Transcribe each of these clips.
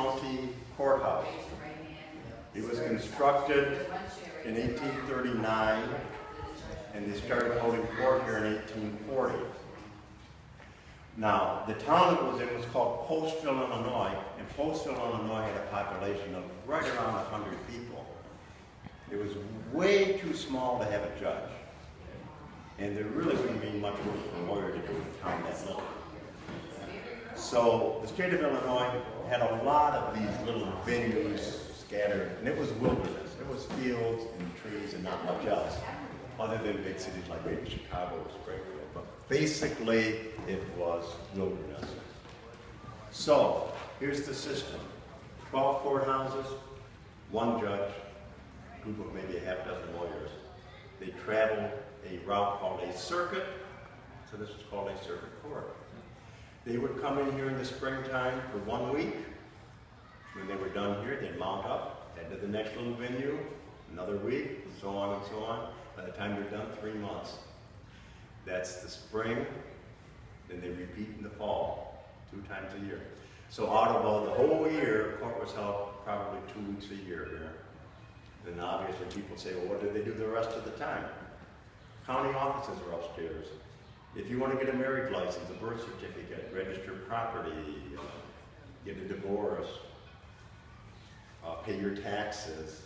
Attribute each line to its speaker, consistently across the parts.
Speaker 1: County Courthouse. It was constructed in 1839, and they started holding court here in 1840. Now, the town it was in was called Postville, Illinois, and Postville, Illinois had a population of right around 100 people. It was way too small to have a judge, and there really wouldn't be much work for a lawyer to do in a town that little. So the state of Illinois had a lot of these little venues scattered, and it was wilderness. It was fields and trees and not much else, other than big cities like maybe Chicago or Springfield. But basically, it was wilderness. So here's the system: 12 courthouses, one judge, a group of maybe a half dozen lawyers. They traveled a route called a circuit, so this was called a circuit court. They would come in here in the springtime for 1 week. When they were done here, they'd mount up, head to the next little venue, another week, so on and so on. By the time they're done, 3 months. That's the spring, then they repeat in the fall, 2 times a year. So out of the whole year, court was held probably 2 weeks a year here. Then obviously people say, well, what did they do the rest of the time? County offices are upstairs. If you want to get a marriage license, a birth certificate, register property, get a divorce, pay your taxes,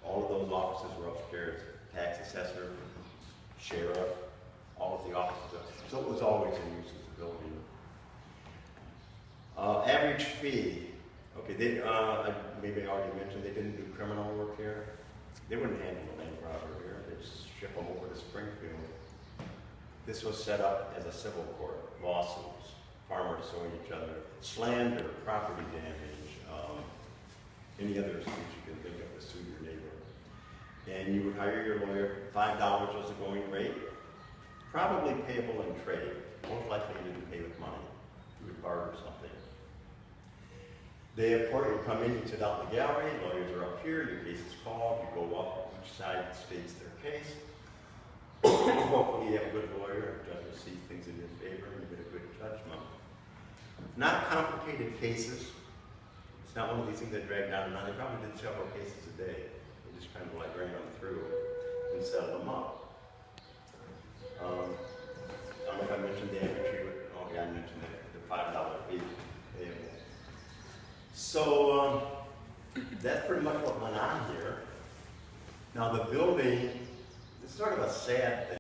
Speaker 1: all of those offices were upstairs. Tax assessor, sheriff, all of the offices. So it was always in use as a building. Average fee. Okay, maybe I already mentioned they didn't do criminal work here. They wouldn't handle a bank robbery here. They'd just ship them over to Springfield. This was set up as a civil court. Lawsuits, farmers suing each other, slander, property damage, any other excuse you can think of to sue your neighbor. And you would hire your lawyer. $5 was the going rate. Probably payable in trade. Most likely you didn't pay with money. You would barter something. Day of court, you come in, you sit out in the gallery, lawyers are up here, your case is called, you go up, each side states their case. Hopefully you have a good lawyer, a judge will see things in your favor, and you get a good judgment. Not complicated cases. It's not one of these things that drag down and on. They probably did several cases a day. They just kind of like ran them through and settled them up. I don't know if I mentioned the average fee. Oh yeah, I mentioned the $5 fee. So that's pretty much what went on here. Now the building, it's sort of a sad thing.